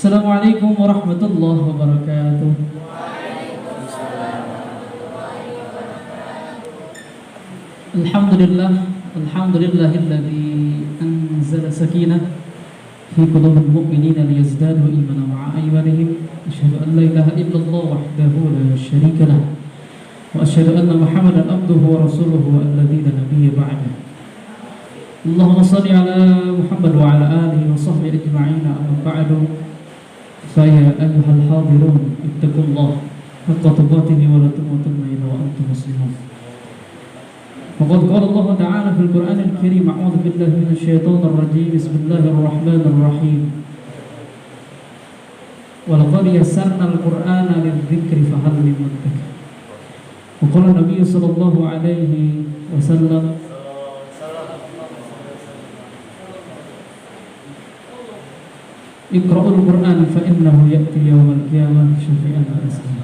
Assalamualaikum warahmatullahi wabarakatuh. Alhamdulillah, alhamdulillahilladzi anzala sakinah fi qulubil mu'minina liyazdadu imanan ma'a imanihim. Asyhadu an la ilaha illallah wahdahu la syarika lah. Wa asyhadu anna Muhammadan abduhu wa rasuluhu alladzi la nabiyya ba'dahu. Allahumma shalli ala Muhammad wa ala alihi wa sahbihi ajma'in. Amma ba'du. Fa ya ayyuhal hadirun ittaqullaha haqqa tuqatih wa la tamutunna illa wa antum muslimun. Faqad qala Allah ta'ala fil Qur'anil Karim, a'udzu billahi minasy syaithanir rajim. Bismillahirrahmanirrahim. Wa laqad yassarnal Qur'ana lidzikri fahal min muddakir. Wa qala Nabi sallallahu alaihi wasallam, Iqra'ul Qur'an fa innahu ya'ti yawmal qiyamah syafi'an li'ashabihi.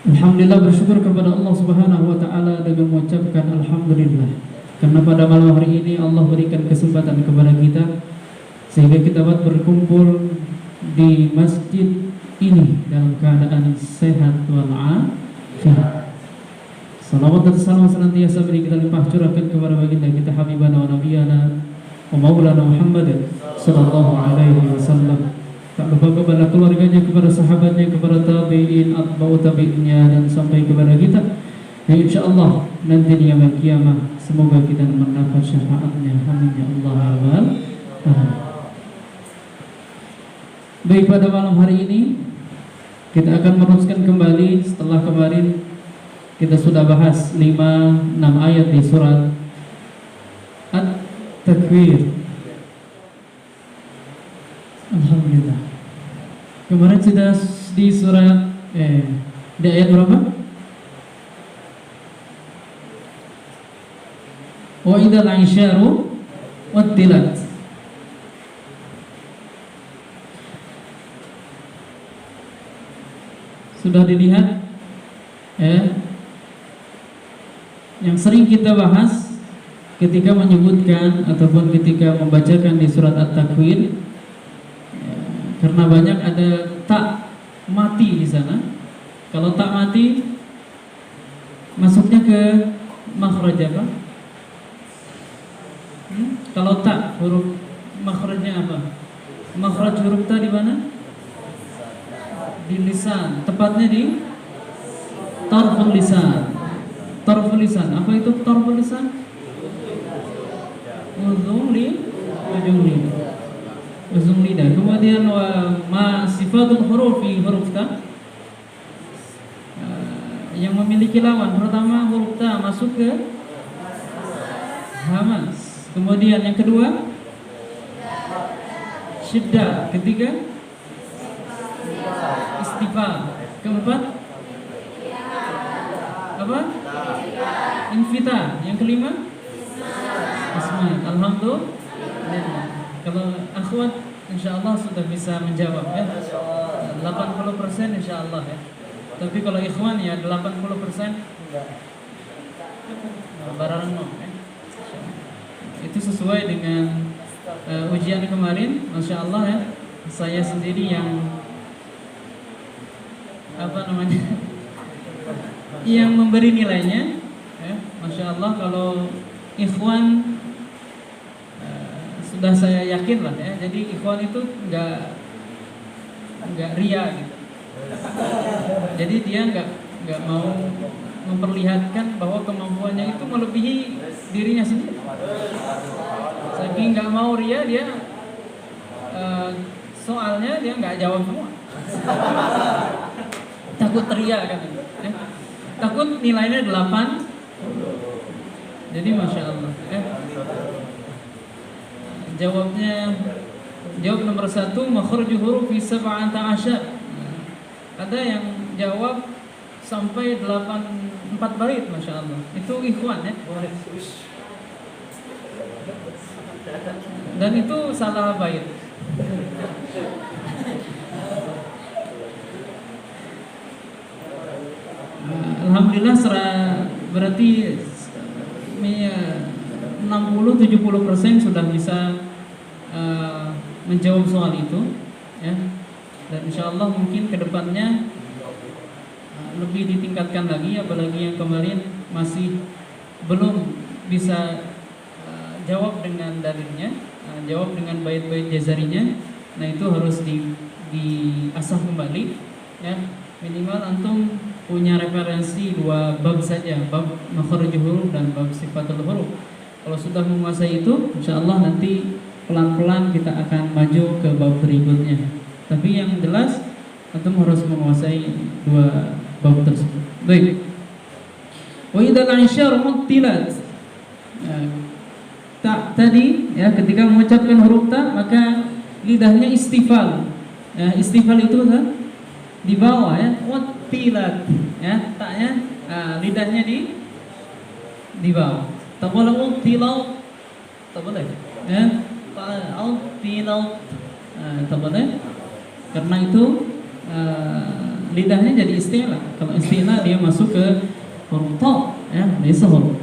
Alhamdulillah, bersyukur kepada Allah Subhanahu wa taala dengan mengucapkan alhamdulillah karena pada malam hari ini Allah berikan kesempatan kepada kita sehingga kita dapat berkumpul di masjid ini dalam keadaan sehat walafiat. Salawat dan salam senantiasa beri kita limpah curahkan kepada baginda kita habibana wa nabiyana wa maulana Muhammad sallallahu alaihi wasallam. Tak lupa kepada keluarganya, kepada sahabatnya, kepada tabi'in, atba'u tabi'innya, dan sampai kepada kita yang insyaallah nanti di yaumul qiyamah semoga kita mendapat syafaatnya. Amin ya Allah ya Rabbal alamin. Baik, pada malam hari ini kita akan meneruskan kembali setelah kemarin kita sudah bahas 5-6 ayat di surat At-Takwir. Alhamdulillah. Kemarin sudah di surat di ayat berapa? Wa idzal 'isyaru wattilat. Sudah dilihat yang sering kita bahas ketika menyebutkan ataupun ketika membacakan di surat At-Takwir, karena banyak ada tak mati di sana. Kalau tak mati masuknya ke makhraj apa? Kalau tak, huruf makhrajnya apa? Makhraj huruf ta di mana? Di lisan. Tepatnya di tarful lisan. Tarful lisan. Apa itu tarful lisan? Ujung lidah. Kemudian ma sifatul hurufi, huruf ta yang memiliki lawan. Pertama huruf ta masuk ke hamas. Kemudian yang kedua syiddah. Ketiga istifham. Keempat apa? Infitah. Yang kelima ismat. Alhamdulillah. Kalau akhwat insyaallah sudah bisa menjawab ya. 80% insyaallah ya. Tapi kalau ikhwan ya 80% barang no ya. Itu sesuai dengan ujian kemarin, masyaallah ya. Saya sendiri yang yang memberi nilainya ya. Masyaallah, kalau ikhwan sudah saya yakin lah ya. Jadi ikhwan itu enggak ria gitu. Jadi dia enggak mau memperlihatkan bahwa kemampuannya itu melebihi dirinya sendiri. Saking enggak mau ria, dia soalnya dia enggak jawab semua. Takut ria kan ya. Takut nilainya 8. Jadi masya Allah ya. Jawab nomor 1, makhraju hurufi 17. Ada yang jawab sampai 4 bait, masya Allah. Itu ikhwan ya. Dan itu salah bait. Alhamdulillah, berarti 60-70% sudah bisa menjawab soal itu, ya. Dan insya Allah mungkin kedepannya lebih ditingkatkan lagi, apalagi yang kemarin masih belum bisa jawab dengan dalilnya, jawab dengan bait-bait jazarinya. Nah itu harus diasah kembali, ya. Minimal antum punya referensi 2 bab saja, bab makharijul huruf dan bab sifatul huruf. Kalau sudah menguasai itu, insya Allah nanti pelan-pelan kita akan maju ke bab berikutnya. Tapi yang jelas antum harus menguasai 2 bab tersebut. Baik. Wa idzal ansyar muttilat. Tak tadi ya, ketika mengucapkan huruf ta maka lidahnya istifal. Ya, istifal itu kan di bawah ya, wattilat ya, taknya lidahnya di bawah. Tak boleh uttilau, tak boleh ya, uttilau, tak boleh, karena itu lidahnya jadi istilah. Kalau istilah dia masuk ke huruf ta ya, bisa huruf.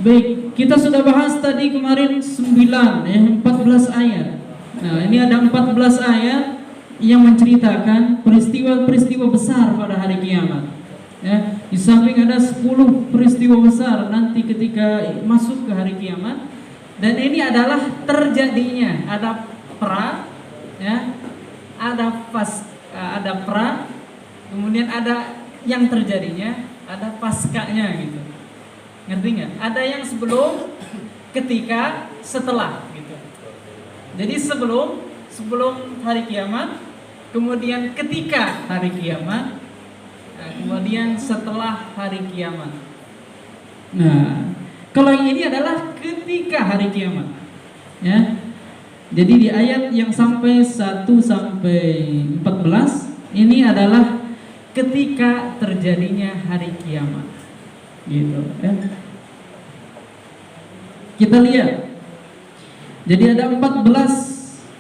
Baik, kita sudah bahas tadi kemarin 9 ya, 14 ayat. Nah, ini ada 14 ayat yang menceritakan peristiwa-peristiwa besar pada hari kiamat. Ya, di samping ada 10 peristiwa besar nanti ketika masuk ke hari kiamat. Dan ini adalah terjadinya, ada pra, ya, ada pra, kemudian ada yang terjadinya, ada paskanya gitu. Ngerti nggak? Ada yang sebelum, ketika, setelah gitu. Jadi sebelum hari kiamat, kemudian ketika hari kiamat, kemudian setelah hari kiamat. Nah, kalau yang ini adalah ketika hari kiamat, ya. Jadi di ayat yang sampai 1 sampai 14 ini adalah ketika terjadinya hari kiamat, gitu. Ya. Kita lihat. Jadi ada 14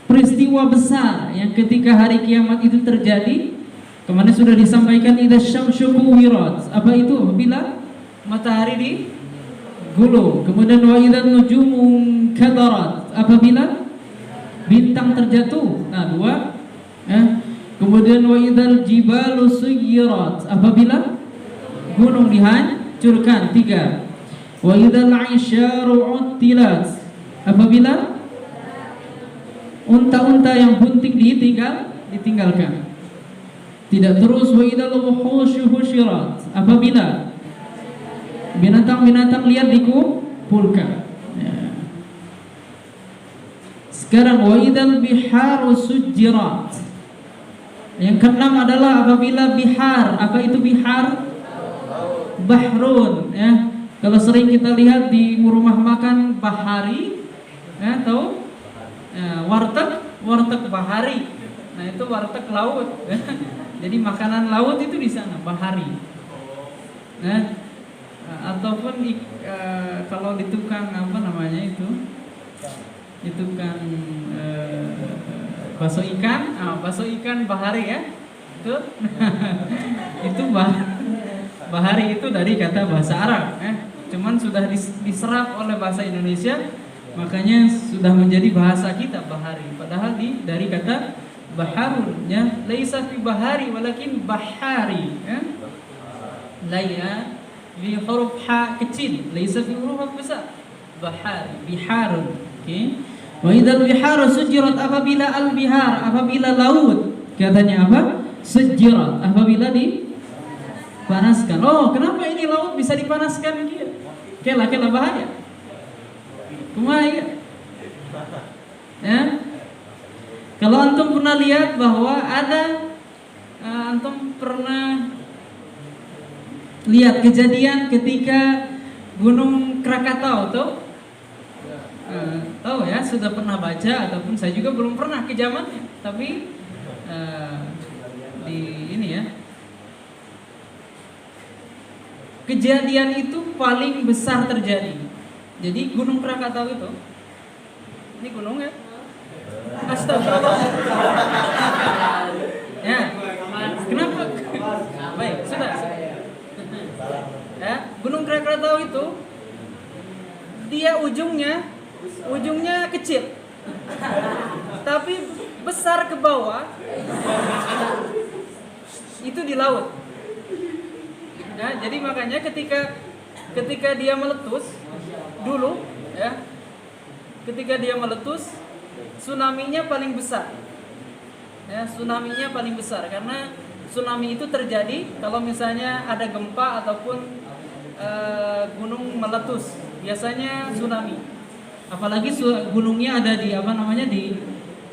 peristiwa besar yang ketika hari kiamat itu terjadi. Kemarin sudah disampaikan idza syamsu kuwirat. Apa itu? Apabila matahari digulung. Kemudian wa idzan nujumu kadarat. Apabila bintang terjatuh. Nah, 2. Kemudian wa idzal jibalu suyirat. Apabila gunung dihancurkan. 3. Wa idzal 'isyaru 'uttilat. Apabila unta-unta yang bunting ditinggalkan. Tidak terus wa idzal wuhusyu husyirat. Apabila binatang-binatang liar dikumpulkan. Ya. Sekarang wa idzal biharu sujjirat. Yang keenam adalah apabila bihar. Apa itu bihar? Bahrun, ya. Kalau sering kita lihat di rumah makan bahari, ya, tahu? Warteg bahari. Nah, itu warteg laut. Jadi makanan laut itu di sana, bahari. Nah, ataupun kalau di tukang apa namanya itu? Di tukang bakso ikan, bakso ikan bahari ya. Itu itu bahari itu dari kata bahasa Arab, cuman sudah diserap oleh bahasa Indonesia, makanya sudah menjadi bahasa kita bahari. Padahal dari kata baharun, ya, laisa fi bahari walakin bahari, ya. Laya bi huruf ha kecil, laisa fi huruf besar. Bahari, biharun. Oke. Wa idzal biharu sujirat. Apabila al-bihar, apabila laut, katanya apa? Sujirat, apabila dipanaskan. Oh, kenapa ini laut bisa dipanaskan gitu? Kela bahaya. Kumaha ya? Kalau antum pernah lihat bahwa ada antum pernah lihat kejadian ketika Gunung Krakatau tuh? Tahu ya, sudah pernah baca ataupun saya juga belum pernah ke zamannya, tapi di ini ya. Kejadian itu paling besar terjadi. Jadi Gunung Krakatau itu, ini gunung ya? Astagfirullah. Ya, kenapa? Baik, sudah. Ya, Gunung Krakatau itu dia ujungnya ujungnya kecil, tapi besar ke bawah, itu di laut. Nah, jadi makanya ketika dia meletus dulu, ya, ketika dia meletus, tsunami-nya paling besar. Ya, tsunami-nya paling besar karena tsunami itu terjadi kalau misalnya ada gempa ataupun gunung meletus. Biasanya tsunami. Apalagi gunungnya ada di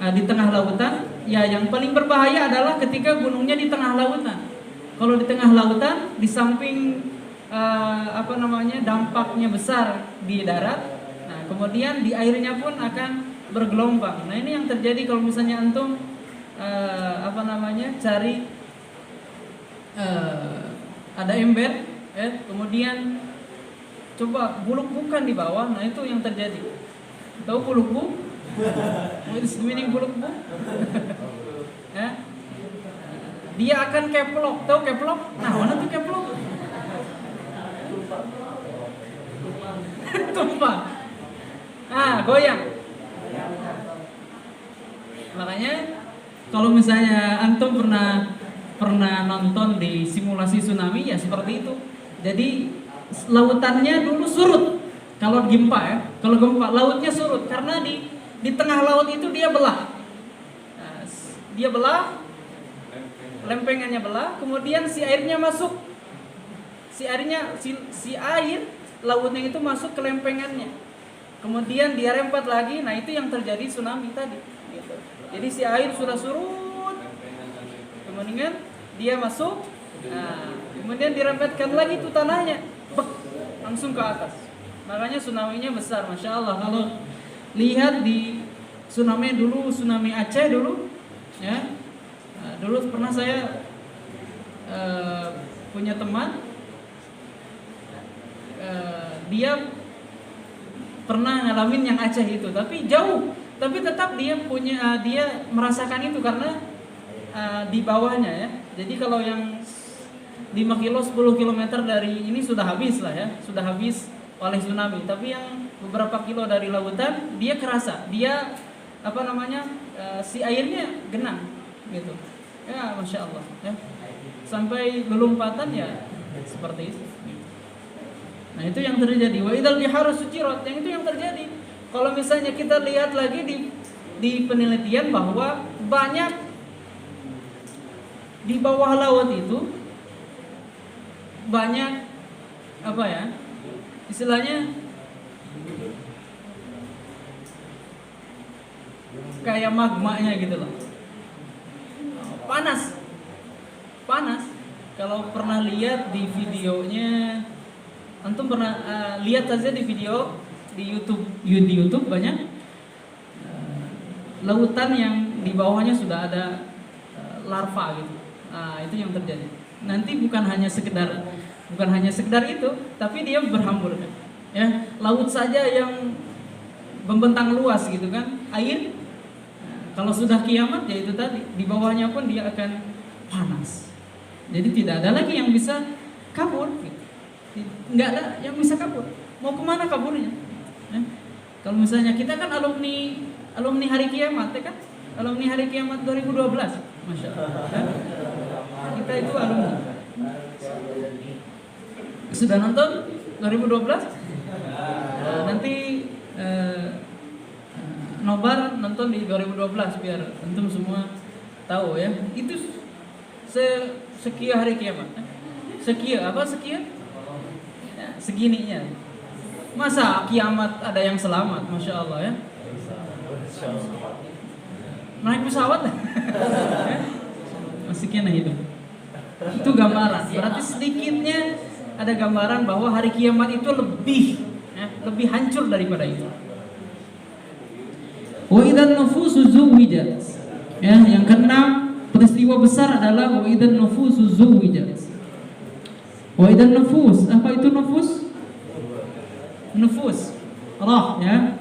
di tengah lautan. Ya, yang paling berbahaya adalah ketika gunungnya di tengah lautan. Kalau di tengah lautan, di samping dampaknya besar di darat, nah kemudian di airnya pun akan bergelombang. Nah, ini yang terjadi kalau misalnya antum cari ada ember, kemudian coba buluk-bukan di bawah. Nah, itu yang terjadi. Tahu buluk-bu? What is the meaning buluk-bu? Ya. Dia akan keplok. Tahu keplok? Nah, mana tuh keplok? Tumpah. Goyang. Makanya kalau misalnya antum pernah nonton di simulasi tsunami, ya seperti itu. Jadi lautannya dulu surut. Kalau gempa, kalau gempa lautnya surut karena di tengah laut itu dia belah. Nah, dia belah, lempengannya belah, kemudian si airnya masuk. Si air lautnya itu masuk ke lempengannya. Kemudian dia rempat lagi. Nah, itu yang terjadi tsunami tadi, gitu. Jadi si air sudah surut, kemudian dia masuk, kemudian dirempetkan lagi itu tanahnya, langsung ke atas. Makanya tsunami-nya besar, masya Allah. Kalau lihat di tsunami dulu, tsunami Aceh dulu, ya, dulu pernah saya punya teman, dia pernah ngalamin yang Aceh itu, tapi jauh. Tapi tetap dia merasakan itu karena di bawahnya, ya. Jadi kalau yang 5 kilo 10 km dari ini sudah habis lah, ya, sudah habis oleh tsunami. Tapi yang beberapa kilo dari lautan dia kerasa, dia si airnya genang gitu. Ya, masya Allah, ya. Sampai lelumpatan, ya seperti itu. Nah, itu yang terjadi. Wa idzal biharu sujirat, yang itu yang terjadi. Kalau misalnya kita lihat lagi di penelitian bahwa banyak di bawah laut itu banyak istilahnya kayak magmanya gitu loh. Panas. Kalau pernah lihat di videonya, antum pernah lihat saja di video di YouTube banyak lautan yang di bawahnya sudah ada larva gitu. Itu yang terjadi. Nanti bukan hanya sekedar itu, tapi dia berhamburan. Ya, laut saja yang membentang luas gitu kan, air. Kalau sudah kiamat, ya itu tadi, di bawahnya pun dia akan panas. Jadi tidak ada lagi yang bisa kabur. Gitu. Nggak ada yang bisa kabur. Mau kemana kaburnya? Kalau misalnya kita kan alumni hari kiamat, ya kan? Alumni hari kiamat 2012, masya Allah. Kan? Kita itu alumni. Sudah nonton 2012? Nanti nobar nonton di 2012 biar antum semua tahu, ya. Itu sekian hari kiamat. Sekian? Ya, segininya. Masa kiamat ada yang selamat, masya Allah, ya. Naik pesawat lah. Masih kena hidup. Itu gambaran. Berarti sedikitnya ada gambaran bahwa hari kiamat itu lebih hancur daripada itu. Wa idzan nufusu zuwijat. Ya, yang keenam, peristiwa besar adalah wa idzan nufusu zuwijat. Wa idzan nufus, apa itu nufus? Nufus, roh, ya.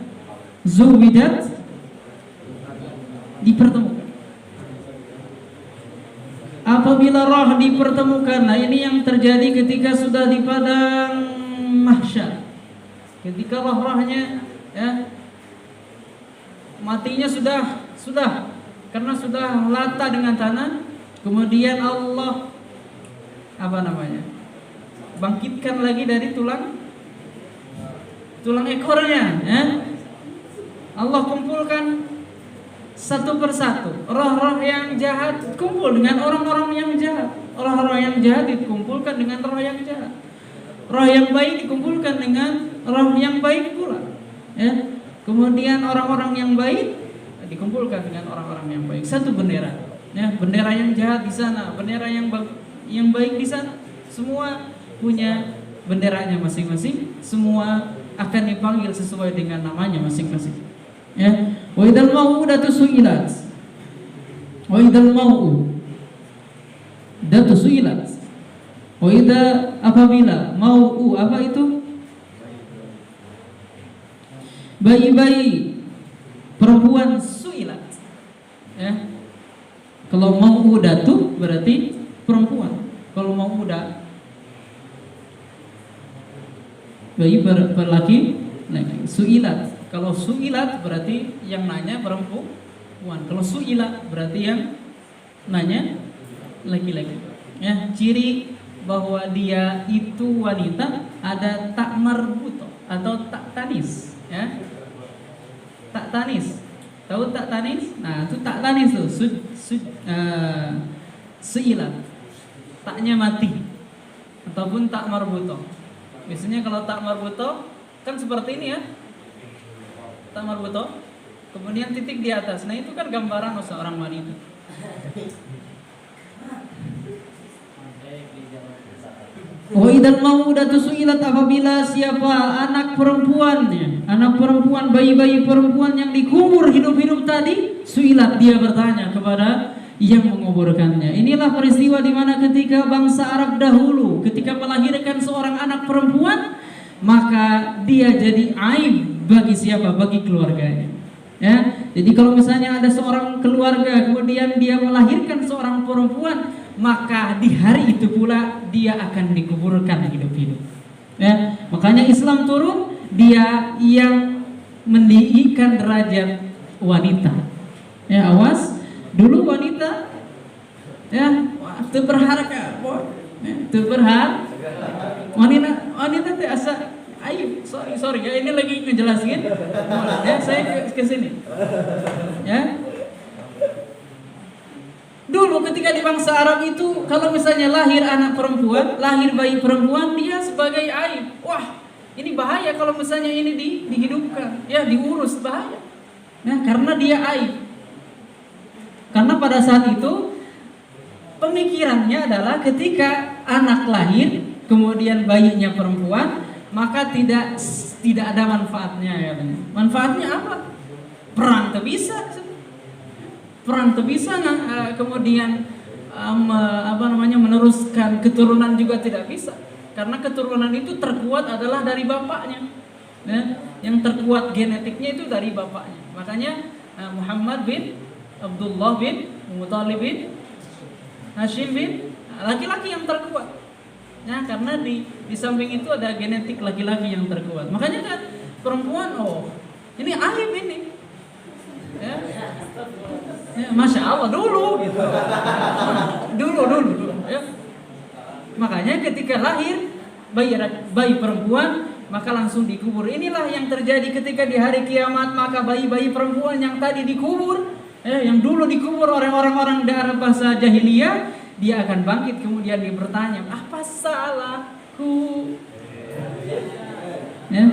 Zuwijat, dipertemukan. Apabila roh dipertemukan, nah ini yang terjadi ketika sudah di padang mahsyar. Ketika roh-rohnya, ya, matinya sudah karena sudah lata dengan tanah. Kemudian Allah bangkitkan lagi dari tulang ekornya, ya. Allah kumpulkan satu persatu roh-roh yang jahat kumpul dengan orang-orang yang jahat. Roh-roh yang jahat dikumpulkan dengan roh yang jahat. Roh yang baik dikumpulkan dengan roh yang baik pula, ya. Kemudian orang-orang yang baik dikumpulkan dengan orang-orang yang baik. Satu bendera, ya. Bendera yang jahat di sana, bendera yang baik di sana. Semua punya benderanya masing-masing. Semua akan dipanggil sesuai dengan namanya masing-masing, ya. Wa idzal mau'udatu su'ilat. Wa idzal mau'udatu su'ilat. Wa idza apabila mau'u apa itu? Bayi-bayi perempuan su'ilat, ya. Kalau mau'udatu berarti perempuan. Kalau mau'udah bayi berlaki, su'ilat. Kalau su'ilat berarti yang nanya perempuan. Kalau su'ilat berarti yang nanya laki-laki. Ya, ciri bahwa dia itu wanita ada tak marbuto atau tak tanis, ya. Tak tanis. Tahu tak tanis? Nah, itu tak tanis tuh. Su'ilat. Taknya mati. Ataupun tak marbuto. Biasanya kalau tak marbuto kan seperti ini, ya. Tak marbuto, kemudian titik di atas. Nah, itu kan gambaran seorang wanita. Wa idzal mau'udatu su'ilat, apabila siapa anak perempuannya, anak perempuan, bayi-bayi perempuan yang dikubur hidup-hidup tadi, su'ilat, dia bertanya kepada yang menguburkannya. Inilah peristiwa di mana ketika bangsa Arab dahulu ketika melahirkan seorang anak perempuan, maka dia jadi aib bagi siapa? Bagi keluarganya, ya. Jadi kalau misalnya ada seorang keluarga kemudian dia melahirkan seorang perempuan, maka di hari itu pula dia akan dikuburkan hidup-hidup, ya. Makanya Islam turun, dia yang meninggikan derajat wanita, ya. Awas, dulu wanita, ya, itu berharga, itu berharga. Wanita itu asa aib. Sorry ya, ini lagi ngejelasin. Ya, saya ke sini. Ya. Dulu ketika di bangsa Arab itu, kalau misalnya lahir anak perempuan, lahir bayi perempuan, dia sebagai aib. Wah, ini bahaya kalau misalnya ini dihidupkan, ya, diurus, bahaya. Nah, karena dia aib. Karena pada saat itu pemikirannya adalah ketika anak lahir, kemudian bayinya perempuan, maka tidak ada manfaatnya, ya. Manfaatnya apa? Perang terbisa. Kemudian meneruskan keturunan juga tidak bisa, karena keturunan itu terkuat adalah dari bapaknya, ya. Yang terkuat genetiknya itu dari bapaknya. Makanya Muhammad bin Abdullah bin Muthalib bin Hashim bin laki-laki yang terkuat, ya, karena di samping itu ada genetik laki-laki yang terkuat. Makanya kan perempuan, ini aib ini, ya. Ya, Masya Allah dulu gitu. dulu ya. Makanya ketika lahir bayi perempuan, maka langsung dikubur. Inilah yang terjadi ketika di hari kiamat, maka bayi-bayi perempuan yang tadi dikubur, yang dulu dikubur oleh orang-orang daerah bahasa jahiliyah, dia akan bangkit kemudian dia bertanya, apa salahku? Ya.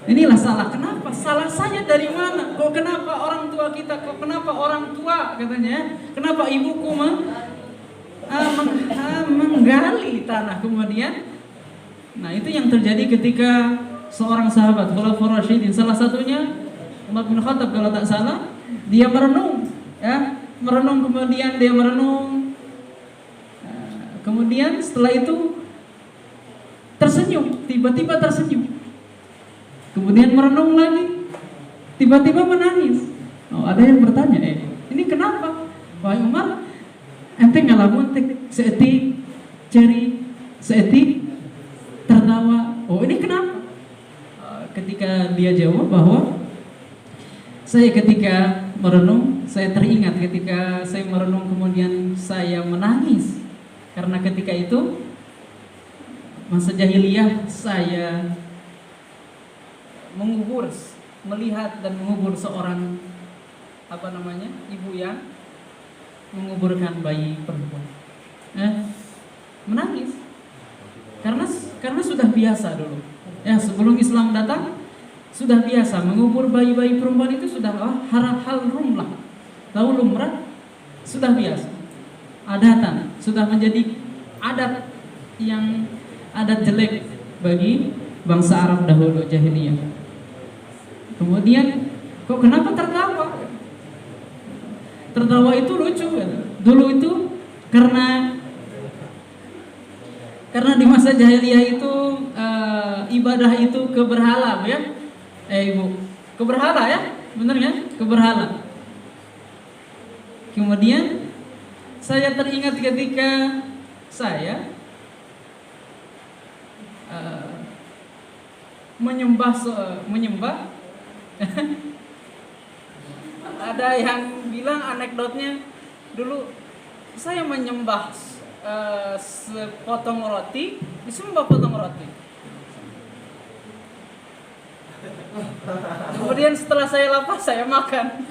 Inilah salah. Kenapa? Salah saya dari mana? Kok kenapa orang tua kita? Kok kenapa orang tua katanya? Kenapa ibuku menggali tanah kemudian? Nah, itu yang terjadi ketika seorang sahabat Khulafaur Rasyidin, salah satunya Umar bin Khattab kalau tak salah, dia merenung, ya, kemudian dia merenung. Kemudian setelah itu tersenyum, tiba-tiba tersenyum. Kemudian merenung lagi, tiba-tiba menangis. Ada yang bertanya, ini kenapa? Wahai Umar, ente ngalamun seetik ceri, seetik tertawa. Ini kenapa? Ketika dia jawab bahwa saya ketika merenung, saya teringat ketika saya merenung kemudian saya menangis. Karena ketika itu masa jahiliyah saya melihat dan mengubur seorang ibu yang menguburkan bayi perempuan. Menangis karena sudah biasa dulu. Sebelum Islam datang sudah biasa mengubur bayi-bayi perempuan, itu sudah hal lumrah, sudah biasa. Adatan sudah menjadi adat jelek bagi bangsa Arab dahulu jahiliyah. Kemudian kenapa tertawa? Tertawa itu lucu kan? Dulu itu karena di masa jahiliyah itu ibadah itu ke berhala, ya. Ibu, ke berhala, ya? Benar kan? Ke berhala. Kemudian saya teringat ketika saya menyembah ada yang bilang anekdotnya, dulu saya menyembah sepotong roti, disembah potong roti. Kemudian setelah saya lapar, saya makan.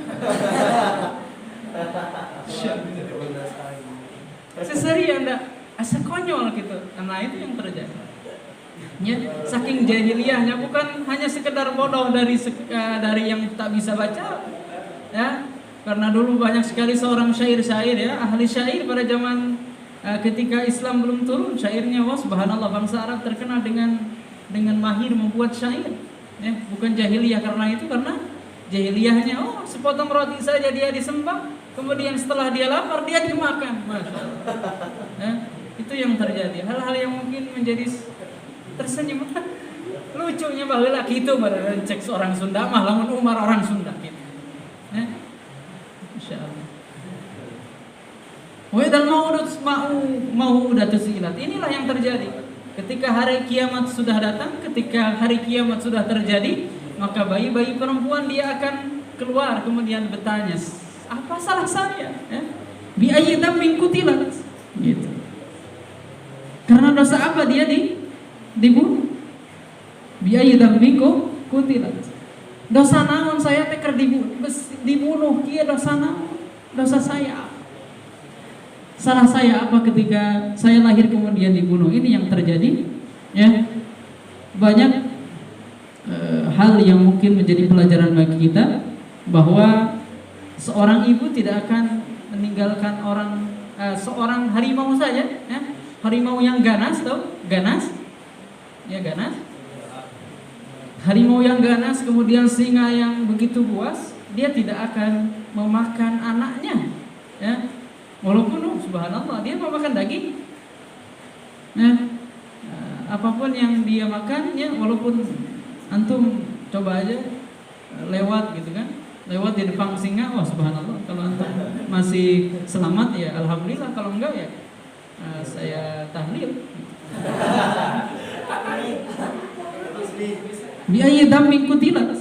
Seseri Anda, asa konyol gitu. Nah itu yang terjadi. Saking jahiliyahnya, bukan hanya sekedar bodoh dari yang tak bisa baca, ya. Karena dulu banyak sekali seorang syair-syair, ya, ahli syair pada zaman ketika Islam belum turun, syairnya subhanallah, bangsa Arab terkenal dengan mahir membuat syair, ya. Bukan jahiliyah karena jahiliyahnya sepotong roti saja dia disembah, kemudian setelah dia lapar dia dimakan. Masya Allah. Ya, itu yang terjadi. Hal-hal yang mungkin menjadi tersenyum. Lucunya baheula kitu bae cek seorang Sunda mah lamun Umar orang Sunda gitu. Ya. Insyaallah. Wa idal mau'udatus su'ilat. Inilah yang terjadi. Ketika hari kiamat sudah datang, ketika hari kiamat sudah terjadi, maka bayi-bayi perempuan dia akan keluar kemudian bertanya, apa salah saya? Ya? Bi ayyi dzambin qutilat. Gitu. Karena dosa apa dia dibunuh? Bi ayyi dzambin qutilat. Dosa naon saya teh keur dibunuh, kieu dosa naon? Dosa saya. Salah saya apa ketika saya lahir kemudian dibunuh? Ini yang terjadi, ya. Banyak hal yang mungkin menjadi pelajaran bagi kita, bahwa seorang ibu tidak akan meninggalkan seorang harimau saja, ya. Harimau yang ganas, tahu? Ganas, ya, ganas. Harimau yang ganas, kemudian singa yang begitu buas, dia tidak akan memakan anaknya, ya. Walaupun subhanallah dia memakan daging, apapun yang dia makan, ya, walaupun antum coba aja lewat gitu kan, lewat di depan singa, subhanallah, kalau antum masih selamat ya alhamdulillah, kalau enggak ya saya tahlil. Bi ayyi dzambin qutilat.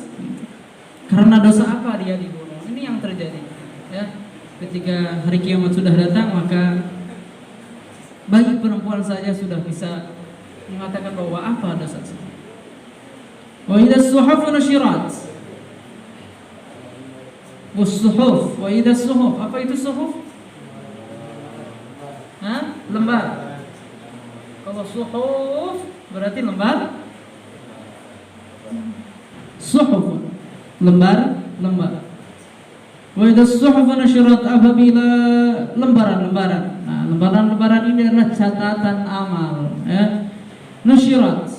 Karena dosa apa dia dibunuh? Ini yang terjadi, ya. Ketika hari kiamat sudah datang, maka bayi perempuan saja sudah bisa mengatakan bahwa apa dosa saya. Wa idza suhuf nushirat. Was-suhuf, wa idza suhuf, apa itu suhuf? Lembar. Kalau suhuf berarti lembar. Suhuf, lembar. Wa idza suhuf nushirat, apabila lembaran-lembaran. Nah, lembaran-lembaran ini adalah catatan amal, ya. Nushirat,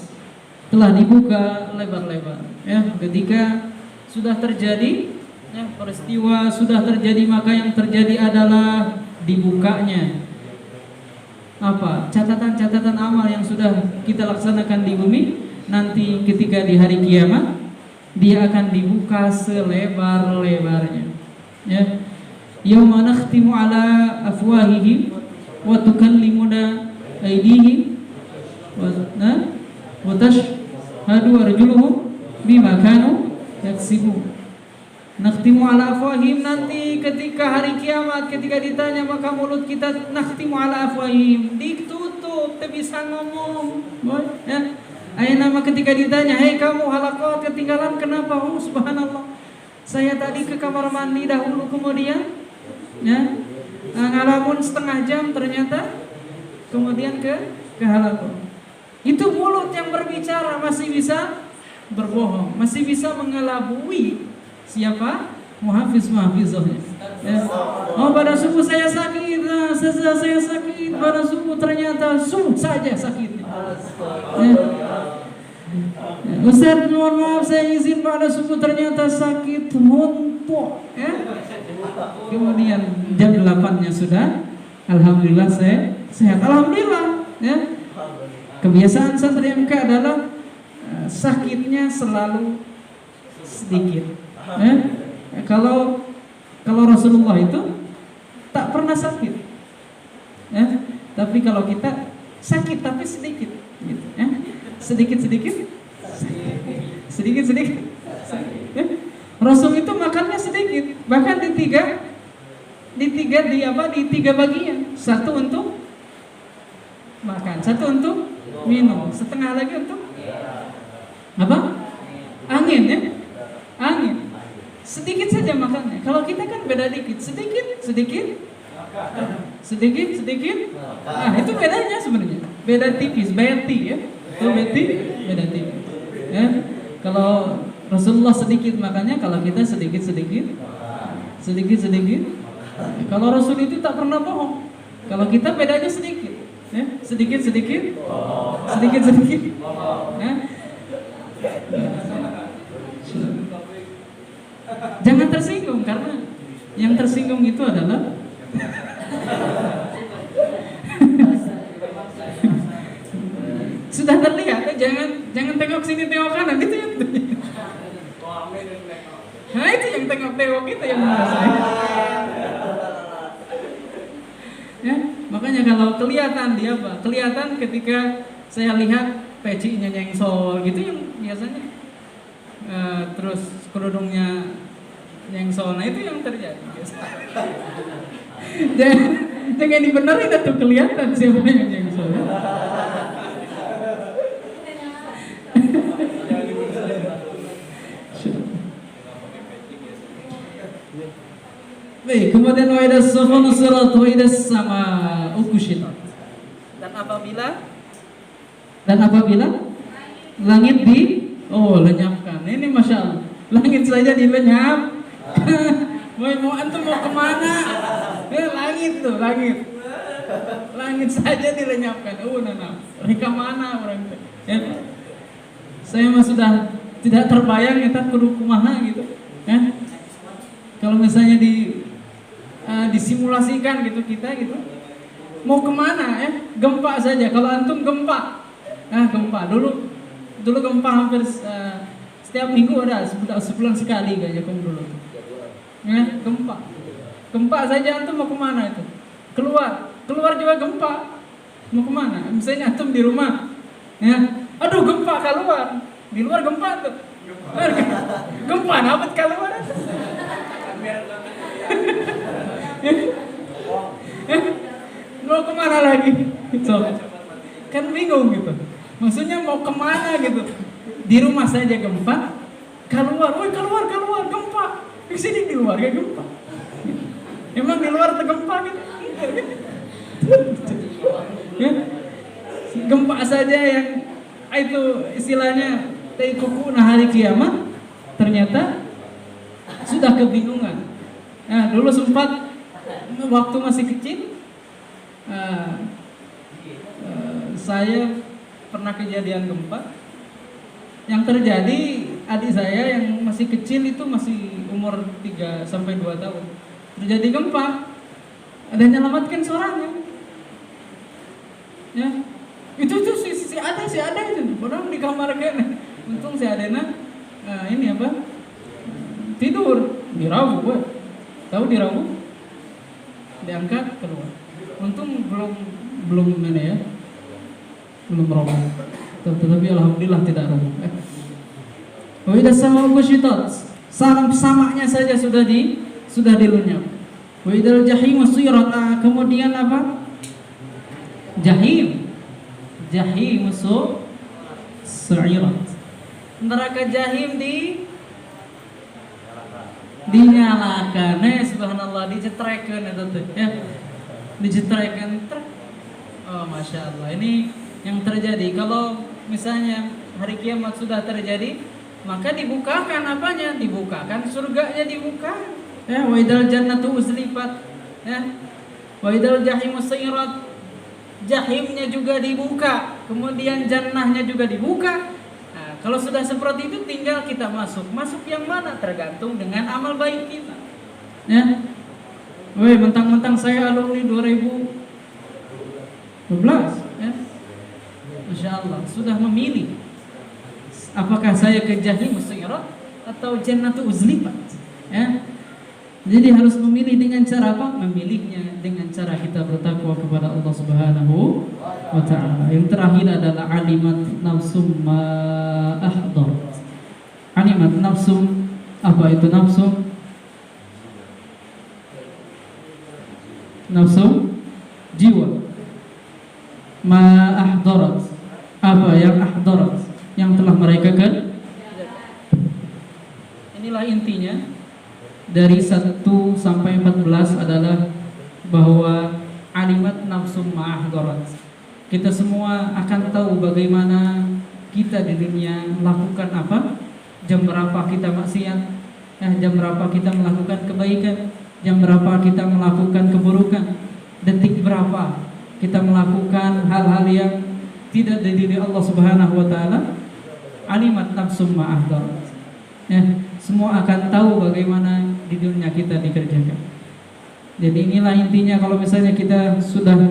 telah dibuka lebar-lebar, ya. Ketika sudah terjadi, ya, peristiwa sudah terjadi, maka yang terjadi adalah dibukanya apa? Catatan-catatan amal yang sudah kita laksanakan di bumi. Nanti ketika di hari kiamat dia akan dibuka selebar-lebarnya, ya. Yauma nakhtimu ala afwahihim wa tukallimuna aydihim wa tashhadu arjuluhum bima kanu yaksibu. Nakhtimu ala afwahim, nanti ketika hari kiamat ketika ditanya maka mulut kita nakhtimu ala afwahim, ditutup, tak bisa ngomong. Ya. Aina nama ketika ditanya, "Hei kamu halaqat ketinggalan kenapa?" "Oh, subhanallah. Saya tadi ke kamar mandi dahulu kemudian ya, ngalamun setengah jam ternyata kemudian ke halaqat." Itu mulut yang berbicara masih bisa berbohong, masih bisa mengelabui siapa? Muhafiz-muhafizahnya. Ya. Oh, pada subuh saya sakit, saya sakit pada subuh, ternyata saja sakitnya. Ya. Ustaz, mohon maaf saya izin pada subuh, ternyata sakit muntah. Ya. Kemudian jam 8-nya sudah, alhamdulillah saya sehat. Alhamdulillah. Ya. Kebiasaan santri MK adalah sakitnya selalu sedikit. Kalau Rasulullah itu tak pernah sakit, ya. Tapi kalau kita sakit tapi sedikit, gitu, ya. sedikit. Ya. Rasul itu makannya sedikit, bahkan di tiga bagian, satu untuk makan, satu untuk minum, setengah lagi untuk apa? Angin, ya. Angin. Sedikit saja makannya. Kalau kita kan beda dikit, sedikit. Nah, itu bedanya sebenarnya. Beda tipis, beda ya. Itu beda tipis. Ya. Kalau Rasulullah sedikit makannya, kalau kita sedikit. Kalau Rasul itu tak pernah bohong. Kalau kita bedanya sedikit. Ya. Sedikit. Ya. Jangan tersinggung, karena yang tersinggung itu adalah sudah terlihat. Jangan tengok sini tengok kanan, itu yang nah itu yang tengok kita yang merasakan. Ya, makanya kalau kelihatan dia apa? Kelihatan ketika saya lihat pecinya nyengsol gitu, yang biasanya terus kerudungnya nyengsol, nah itu yang terjadi biasa. jangan dibenerin atau kelihatan siapa yang nyengsol. Baik, kemudian wa idas safanu sirat wa idas sama ukushitat. Dan apabila langit lenyapkan. Ini Masya Allah, langit saja dilenyap. Mau antum mau kemana? Langit saja dilenyapkan. Mereka mana orang itu? Ya. Saya mah sudah tidak terbayang ya kudu kumaha gitu. Ya. Kalau misalnya disimulasikan gitu kita gitu, mau kemana ya? Gempa saja. Kalau antum gempa, gempa dulu gempa hampir setiap minggu ada, sebulan sekali kayaknya dulu. Ya, gempa saja antum mau kemana itu? Keluar juga gempa, mau kemana? Misalnya antum di rumah, ya, aduh gempa keluar, di luar gempa tuh, gempa dapat keluar. Mau kemana lagi? So, kan bingung gitu. Maksudnya mau kemana gitu? Di rumah saja gempa, keluar gempa. Di sini di luar ya gempa. Emang di luar tergempa gitu? Ya? Gempa saja yang itu istilahnya kuku hari kiamat, ternyata sudah kebingungan. Nah, dulu sempat waktu masih kecil, saya pernah kejadian gempa. Yang terjadi adik saya yang masih kecil itu masih umur 3 sampai 2 tahun. Terjadi gempa, ada nyelamatkan seorangnya. Ya. Itu si ada itu. Padahal di kamar kene. Untung si Adena tidur, dirawu, boy. Tahu dirawu? Diangkat keluar. Untung belum mana ya? Belum roboh. Tetapi alhamdulillah tidak roboh. Wa idza sama'u kushitat, samaknya saja sudah dilenyap. Wa idzal jahimu suyirat, kemudian apa? Jahim su'irat. Neraka jahim dinyalakan, subhanallah, dijetrekeun eta teh ya. Dijetrekeun. Oh, masya Allah, ini yang terjadi. Kalau misalnya hari kiamat sudah terjadi, maka dibukakan apanya? Dibukakan surganya, dibuka. Ya, wa idal jannatu uzlifat. Ya. Wa idal jahimu su'irat. Jahimnya juga dibuka, kemudian jannahnya juga dibuka. Nah, kalau sudah seperti itu tinggal kita masuk. Masuk yang mana? Tergantung dengan amal baik kita. Ya. Woi, mentang-mentang saya alumni 2012, ya. Masya Allah, sudah memilih apakah saya ke jahimus su'irat atau jannatu uzlifat, ya. Jadi harus memilih dengan cara apa? Memilihnya dengan cara kita bertakwa kepada Allah Subhanahu wa ta'ala. Yang terakhir adalah alimat nafsum ma ahdarat. Alimat nafsum, apa itu nafsu? Nafsu jiwa. Ma ahdarat, apa yang ahdarat, yang telah mereka kan. Inilah intinya dari 1 sampai 14 adalah bahwa alimat nafsu ma'ahdarat. Kita semua akan tahu bagaimana kita di dunia melakukan apa, jam berapa kita maksiat, jam berapa kita melakukan kebaikan, jam berapa kita melakukan keburukan, detik berapa kita melakukan hal-hal yang tidak diridhoi Allah Subhanahu wa taala. Alimat nafsu ma'ahdarat. Semua akan tahu bagaimana di dunia kita dikerjakan. Jadi inilah intinya, kalau misalnya kita sudah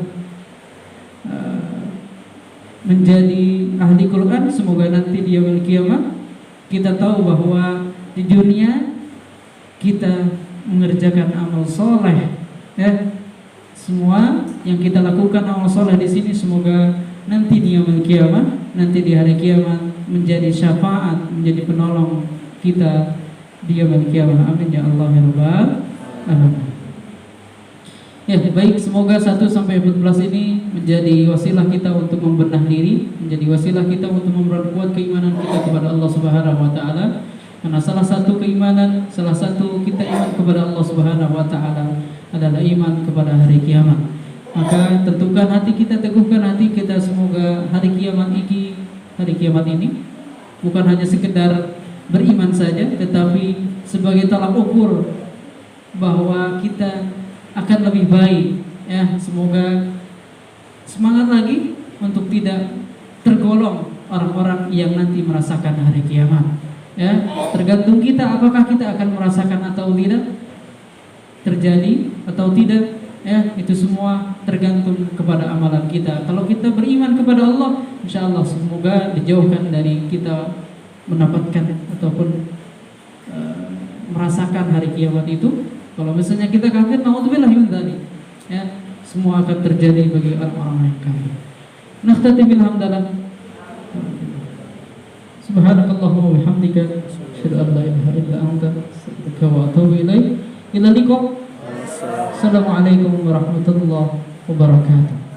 menjadi ahli Quran, semoga nanti di yaumil qiyamah kita tahu bahwa di dunia kita mengerjakan amal soleh, ya. Semua yang kita lakukan amal soleh di sini, semoga nanti di yaumil qiyamah, nanti di hari kiamat menjadi syafaat, menjadi penolong kita di yaumil qiyamah. Amin ya Allah ya rabbal alamin. Ya, baik, semoga 1 sampai 14 ini menjadi wasilah kita untuk membenah diri, menjadi wasilah kita untuk memperkuat keimanan kita kepada Allah Subhanahu wa taala. Karena salah satu keimanan, salah satu kita iman kepada Allah Subhanahu wa taala adalah iman kepada hari kiamat. Maka tentukan hati kita, teguhkan hati kita, semoga hari kiamat ini bukan hanya sekedar beriman saja, tetapi sebagai tolak ukur bahwa kita akan lebih baik, ya. Semoga semangat lagi untuk tidak tergolong orang-orang yang nanti merasakan hari kiamat, ya. Tergantung kita apakah kita akan merasakan atau tidak, terjadi atau tidak, ya. Itu semua tergantung kepada amalan kita. Kalau kita beriman kepada Allah, insya Allah semoga dijauhkan dari kita mendapatkan ataupun merasakan hari kiamat itu. Kalau misalnya kita kafir, naudzubillah min dzalik, ya, semua akan terjadi bagi orang-orang yang kafir. Nakhtati bil hamdalah. Subhanakallahumma wa bihamdika, asyhadu an la ilaha illa anta, astaghfiruka wa atubu ilaik. Ila liqa. Assalamualaikum warahmatullahi wabarakatuh.